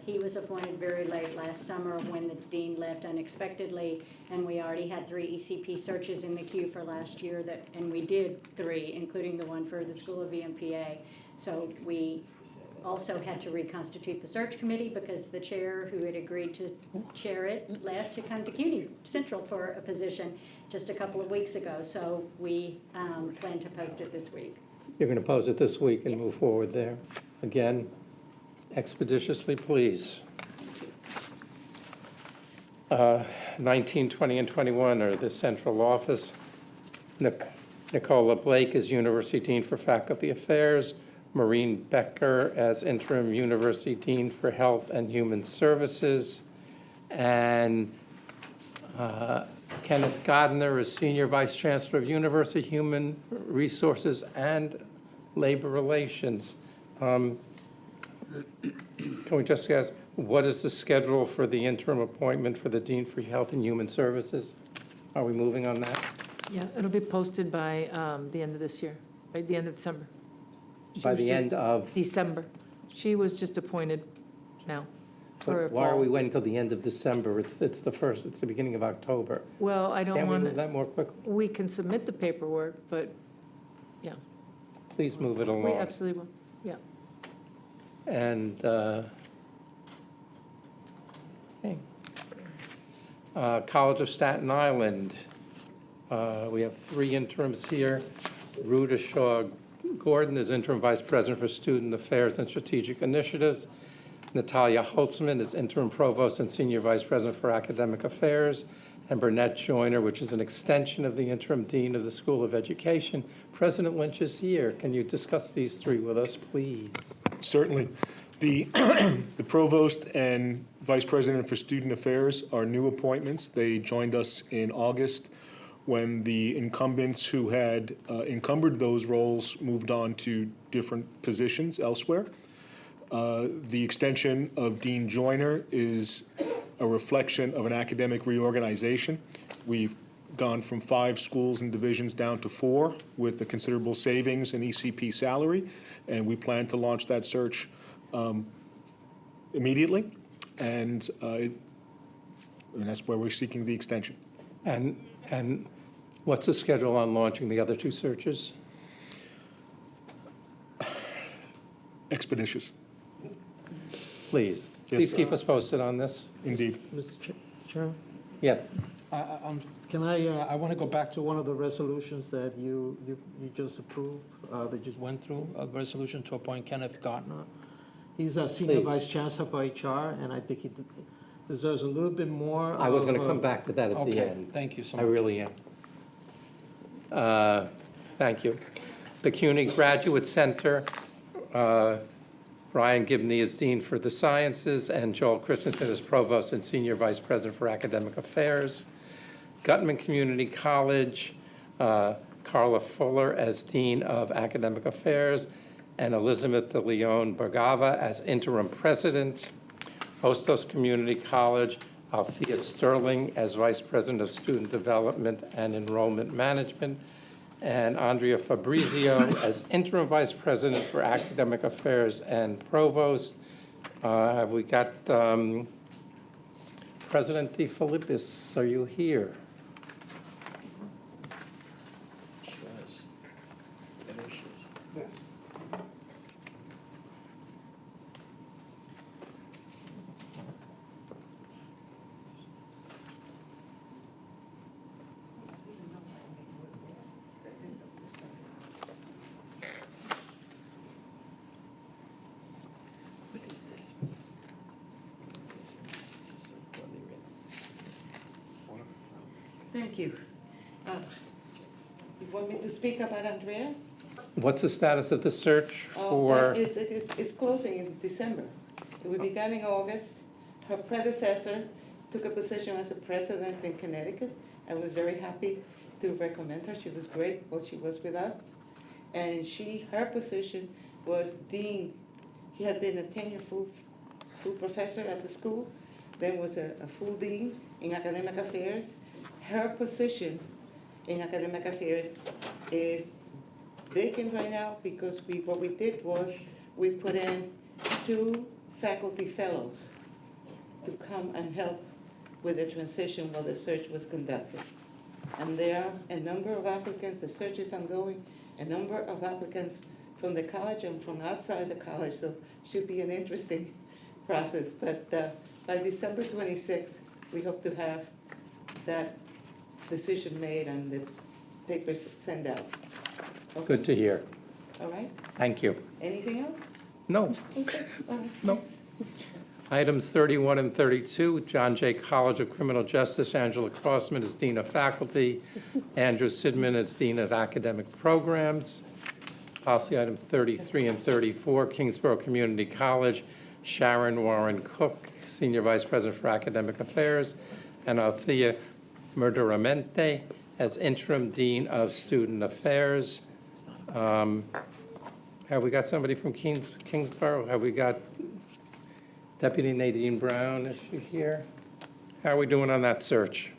He was appointed very late last summer when the dean left unexpectedly, and we already had 3 ECP searches in the queue for last year, and we did 3, including the one for the School of VMPA. So we also had to reconstitute the search committee because the chair who had agreed to chair it left to come to CUNY Central for a position just a couple of weeks ago. So we plan to post it this week. You're going to post it this week and Yes. move forward there. Again, expeditiously, please. 19, 20, and 21 are the central office. Nicola Blake is University Dean for Faculty Affairs. Maureen Becker as Interim University Dean for Health and Human Services. And Kenneth Godner is Senior Vice Chancellor of University Human Resources and Labor Relations. Can we just ask, what is the schedule for the interim appointment for the Dean for Health and Human Services? Are we moving on that? Yeah, it'll be posted by the end of this year, by the end of December. By the end of? December. She was just appointed now for Why are fall. we waiting until the end of December? It's the beginning of October. Well, I don't Can't we want move to, that more quickly? we can submit the paperwork, but, yeah, Please move it along. we absolutely will, yeah. And, okay. College of Staten Island, we have 3 interims here. Ruta Shaw Gordon is Interim Vice President for Student Affairs and Strategic Initiatives. Natalia Holtzman is Interim Provost and Senior Vice President for Academic Affairs. And Burnett Joyner, which is an extension of the Interim Dean of the School of Education. President Lynch is here. Can you discuss these 3 with us, please? Certainly. The Provost and Vice President for Student Affairs are new appointments. They joined us in August when the incumbents who had encumbered those roles moved on to different positions elsewhere. The extension of Dean Joyner is a reflection of an academic reorganization. We've gone from 5 schools and divisions down to 4 with a considerable savings in ECP salary, and we plan to launch that search immediately, and that's where we're seeking the extension. And what's the schedule on launching the other 2 searches? Expeditious, Please, Yes, please sir. keep us posted on this. indeed. Mr. Chairman? Yes. Can I want to go back to one of the resolutions that you just approved, that just went through, a resolution to appoint Kenneth Gardner. He's a senior Please. vice chancellor for HR, and I think he deserves a little bit more. I was going to of, come back to that at the Okay, end. thank you so I much. really am. Thank you. The CUNY Graduate Center, Brian Gibney is Dean for the Sciences, and Joel Christensen is Provost and Senior Vice President for Academic Affairs. Gutman Community College, Carla Fuller as Dean of Academic Affairs, and Elizabeth de Leon Bergava as Interim President. Hostos Community College, Althea Sterling as Vice President of Student Development and Enrollment Management, and Andrea Fabrizio as Interim Vice President for Academic Affairs and Provost. Have we got President DeFilippis, are you here? Thank you. You want me to speak about Andrea? What's the status of the search for? It's closing in December. We began in August. Her predecessor took a position as a president in Connecticut. I was very happy to recommend her. She was great while she was with us. And her position was dean. He had been a tenured full professor at the school, then was a full dean in academic affairs. Her position in academic affairs is vacant right now because what we did was we put in 2 faculty fellows to come and help with the transition while the search was conducted. And there are a number of applicants, the search is ongoing, a number of applicants from the college and from outside the college, so should be an interesting process. But by December 26th, we hope to have that decision made and the papers sent out. Okay. Good to hear. All right? Thank you. Anything else? No. Okay. All right. No. Thanks. Items 31 and 32, John Jay College of Criminal Justice, Angela Crossman is Dean of Faculty, Andrew Sidman is Dean of Academic Programs. Policy items 33 and 34, Kingsborough Community College, Sharon Warren Cook, Senior Vice President for Academic Affairs, and Althea Murderamente as Interim Dean of Student Affairs. Have we got somebody from Kingsborough? Have we got Deputy Nadine Brown, is she here? How are we doing on that search?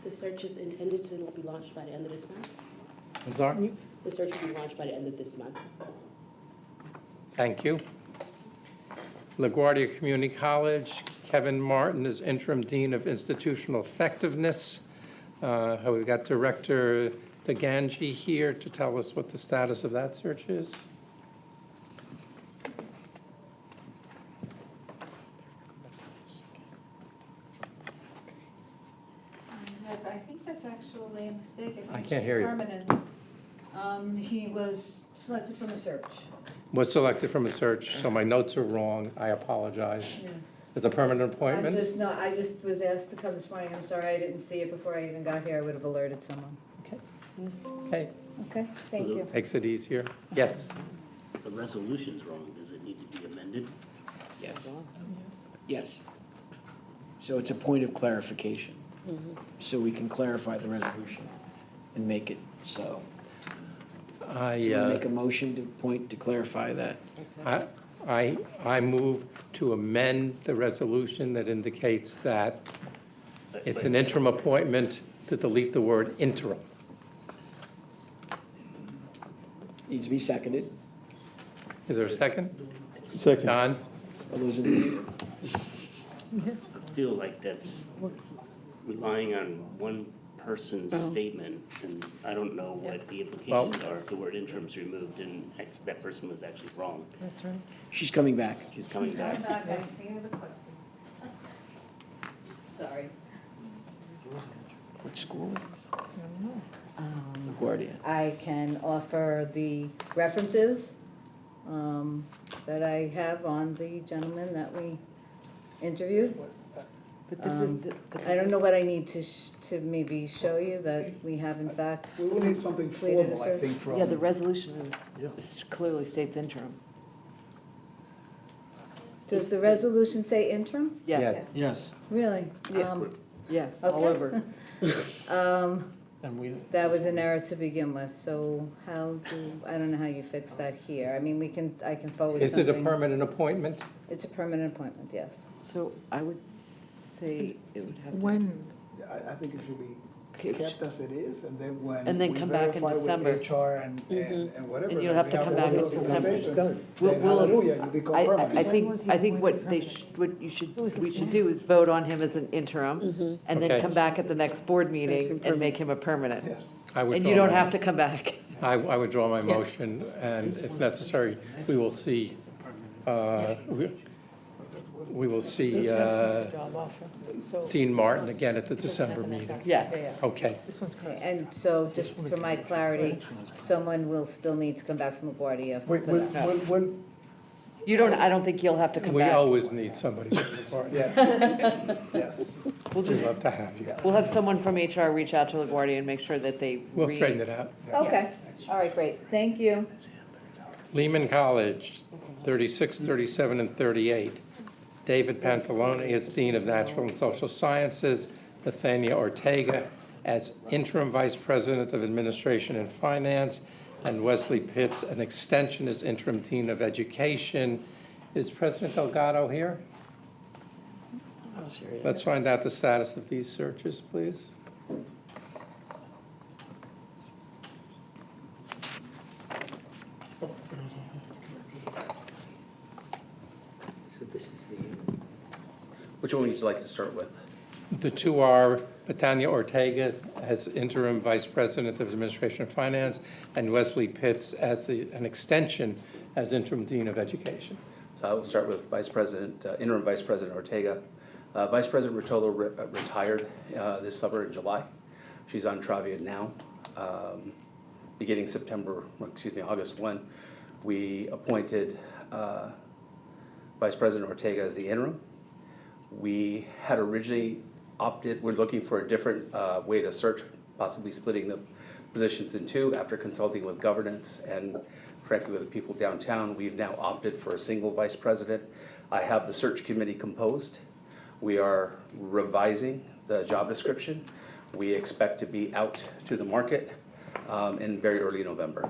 The search is intended to be launched by the end of this month. I'm sorry? The search will be launched by the end of this month. Thank you. LaGuardia Community College, Kevin Martin is Interim Dean of Institutional Effectiveness. Have we got Director DeGangi here to tell us what the status of that search is? Yes, I think that's actually a mistake. I can't hear you. Permanent. He was selected from a search. Was selected from a search, so my notes are wrong. I apologize. Yes. It's a permanent I appointment? just was asked to come this morning. I'm sorry I didn't see it before I even got here. I would have alerted someone. Okay, Okay, thank you. makes it easier. Yes. The resolution's wrong. Does it need to be amended? Yes. Yes. So it's a point of clarification. So we can clarify the resolution and make it so. So we make a motion to clarify that. I move to amend the resolution that indicates that it's an interim appointment to delete the word interim. Needs to be seconded. Is there a second? Second. John? All those in favor? I feel like that's relying on one person's statement, and I don't know what the implications are if the word interim's removed and that person was actually wrong. That's right. She's coming back. She's coming back. Any other questions? Sorry. Which school is this? LaGuardia. I can offer the references that I have on the gentleman that we interviewed. But this is, I don't know what I need to maybe show you that we have in fact. We will need something completed a formal, I search. think, from. yeah, the resolution clearly states interim. Does the resolution say interim? Yes. Yes, Really? Yeah, all Okay. over. and we, That was an error to begin with, so I don't know how you fix that here. I mean, I can forward Is something. it a permanent appointment? It's a permanent appointment, yes. So I would say it would have to. When, I think it should be kept as it is, and then when. And then we come back in verify with December. HR and whatever. And you'll have we to come all back the in December. documentation, We'll- Then we'll- hallelujah, you become I permanent. think what we should do is vote on him as an interim, and then Okay. come back at the next board meeting and make him a permanent. Yes. I would And you draw don't my- have to come back. I withdraw my motion, and if necessary, we will see, we will see Dean Martin again at the December meeting. Yeah. Okay. Okay, and so just for my clarity, someone will still need to come back from LaGuardia for that. I don't think you'll have to come We back. always need somebody from the party. Yes, yes. We'd love to have you. We'll have someone from HR reach out to LaGuardia and make sure that they We'll read. straighten it out. Okay, all right, great, thank you. Lehman College, 36, 37, and 38. David Pantalone as Dean of Natural and Social Sciences, Nathania Ortega as Interim Vice President of Administration and Finance, and Wesley Pitts, an extension as Interim Dean of Education. Is President Delgado here? Let's find out the status of these searches, please. So this is the. Which one would you like to start with? The two are Natania Ortega as Interim Vice President of Administration and Finance, and Wesley Pitts as an extension as Interim Dean of Education. So I will start with Interim Vice President Ortega. Vice President Rotolo retired this summer in July. She's on Travia now. Beginning August 1, we appointed Vice President Ortega as the interim. We had originally we're looking for a different way to search, possibly splitting the positions in two. After consulting with governance and frankly with the people downtown, we've now opted for a single vice president. I have the search committee composed. We are revising the job description. We expect to be out to the market in very early November.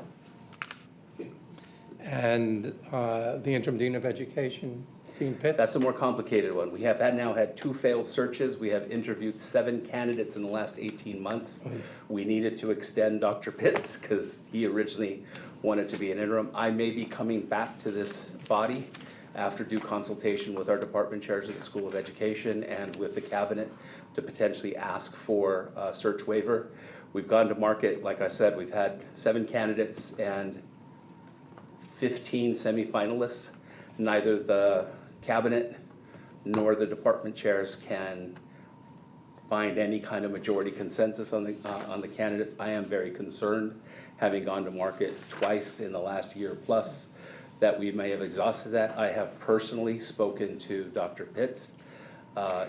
And the Interim Dean of Education, Dean Pitts? That's a more complicated one. We have now had 2 failed searches. We have interviewed 7 candidates in the last 18 months. We needed to extend Dr. Pitts because he originally wanted to be an interim. I may be coming back to this body after due consultation with our department chairs at the School of Education and with the cabinet to potentially ask for a search waiver. We've gone to market, like I said, we've had 7 candidates and 15 semifinalists. Neither the cabinet nor the department chairs can find any kind of majority consensus on the candidates. I am very concerned, having gone to market twice in the last year plus, that we may have exhausted that. I have personally spoken to Dr. Pitts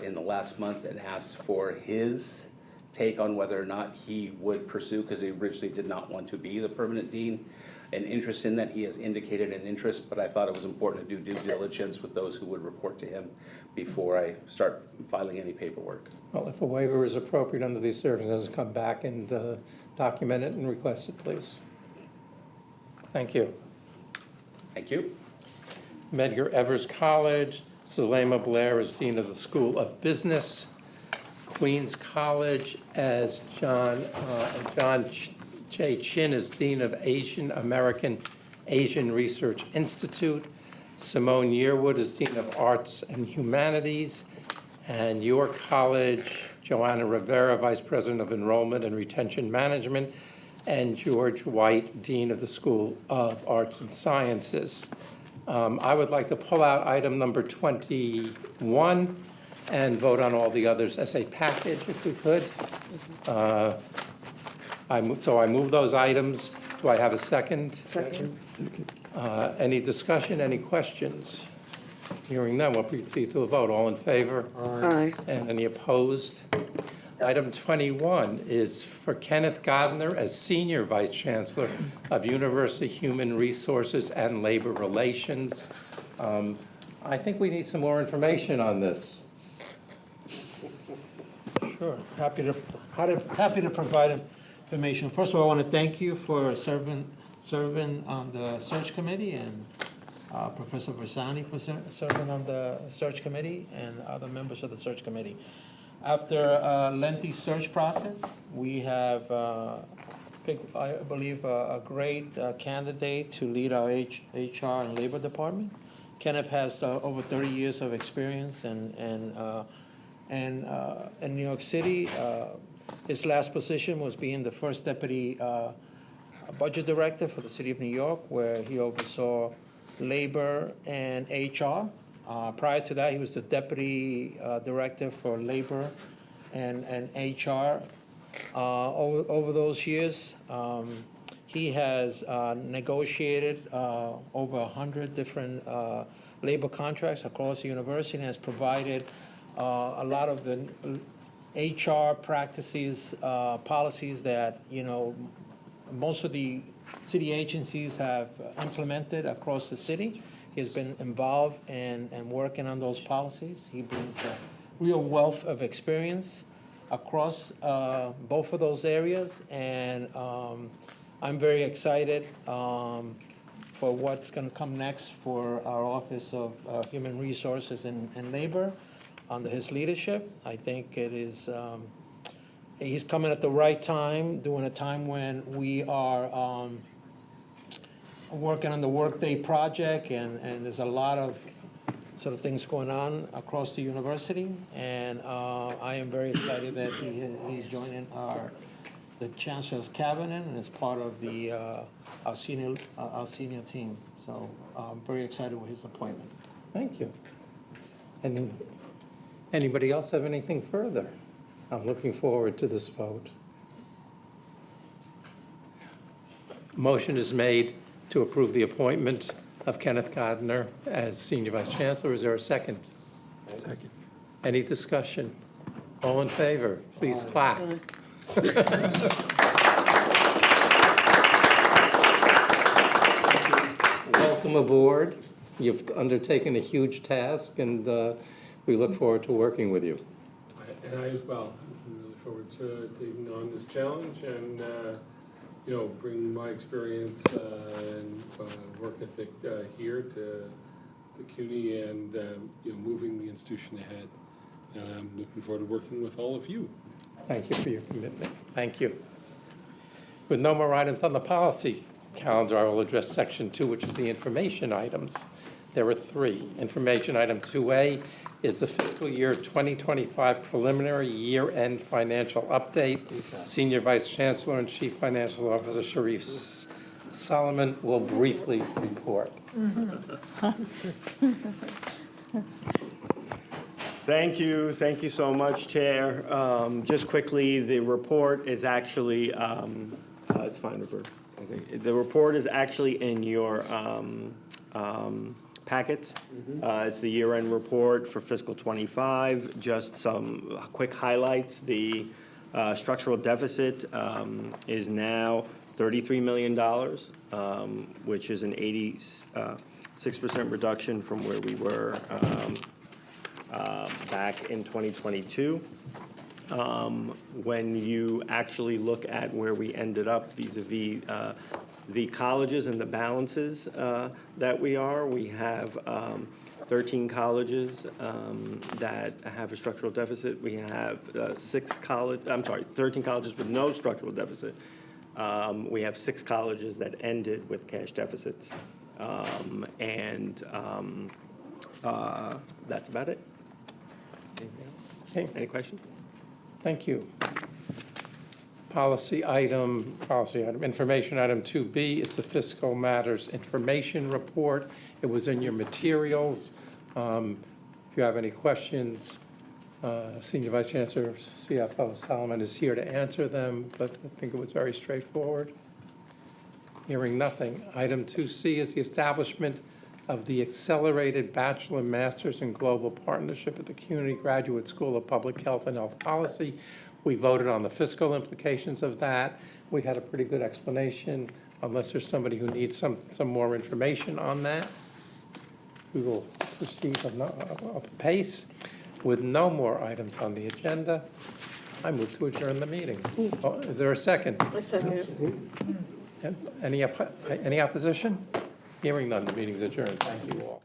in the last month and asked for his take on whether or not he would pursue, because he originally did not want to be the permanent dean, an interest in that. He has indicated an interest, but I thought it was important to do due diligence with those who would report to him before I start filing any paperwork. Well, if a waiver is appropriate under these circumstances, come back and document it and request it, please. Thank you. Thank you. Medgar Evers College, Zulema Blair is Dean of the School of Business. Queens College as John J. Chin as Dean of Asian Research Institute, Simone Yearwood as Dean of Arts and Humanities, and York College, Joanna Rivera, Vice President of Enrollment and Retention Management, and George White, Dean of the School of Arts and Sciences. I would like to pull out item number 21 and vote on all the others as a package, if we could. I move those items. Do I have a second? Second. Any discussion, any questions? Hearing none, we'll proceed to a vote. All in favor? Aye. And any opposed? Item 21 is for Kenneth Godner as Senior Vice Chancellor of University Human Resources and Labor Relations. I think we need some more information on this. Sure, happy to provide information. First of all, I want to thank you for serving on the search committee, and Professor Versani for serving on the search committee, and other members of the search committee. After a lengthy search process, we have picked, I believe, a great candidate to lead our HR and Labor Department. Kenneth has over 30 years of experience in New York City. His last position was being the first deputy budget director for the city of New York, where he oversaw labor and HR. Prior to that, he was the deputy director for labor and HR. Over those years, he has negotiated over 100 different labor contracts across the university, and has provided a lot of the HR practices, policies that, most of the city agencies have implemented across the city. He's been involved and working on those policies. He brings a real wealth of experience across both of those areas, and I'm very excited for what's going to come next for our Office of Human Resources and Labor under his leadership. I think it is, he's coming at the right time, during a time when we are working on the Workday project, and there's a lot of sort of things going on across the university, and I am very excited that he's joining the Chancellor's cabinet and is part of the our senior team. So I'm very excited with his appointment. Thank you. And anybody else have anything further? I'm looking forward to this vote. Motion is made to approve the appointment of Kenneth Godner as Senior Vice Chancellor. Is there a second? Second. Any discussion? All in favor, please clap. Welcome aboard. You've undertaken a huge task, and we look forward to working with you. And I as well. I'm really forward to taking on this challenge and, bring my experience and work ethic here to CUNY and, moving the institution ahead. And I'm looking forward to working with all of you. Thank you for your commitment. Thank you. With no more items on the policy calendar, I will address Section 2, which is the information items. There are 3. Information item 2A is the fiscal year 2025 preliminary year-end financial update. Senior Vice Chancellor and Chief Financial Officer Sharif Solomon will briefly report. Thank you so much, Chair. Just quickly, the report is actually, it's fine, Robert. Okay. The report is actually in your packets. It's the year-end report for fiscal '25. Just some quick highlights. The structural deficit is now $33 million, which is an 86% reduction from where we were back in 2022. When you actually look at where we ended up vis-a-vis the colleges and the balances that we have 13 colleges that have a structural deficit. We have 13 colleges with no structural deficit. We have 6 colleges that ended with cash deficits. That's about it. Okay. Any questions? Thank you. Policy item, information item 2B, it's a fiscal matters information report. It was in your materials. If you have any questions, Senior Vice Chancellor, CFO Solomon is here to answer them, but I think it was very straightforward. Hearing nothing. Item 2C is the establishment of the Accelerated Bachelor, Masters in Global Partnership at the CUNY Graduate School of Public Health and Health Policy. We voted on the fiscal implications of that. We had a pretty good explanation. Unless there's somebody who needs some more information on that, we will proceed on a pace. With no more items on the agenda, I move to adjourn the meeting. Oh, is there a second? A second. Any opposition? Hearing none, the meeting's adjourned. Thank you all.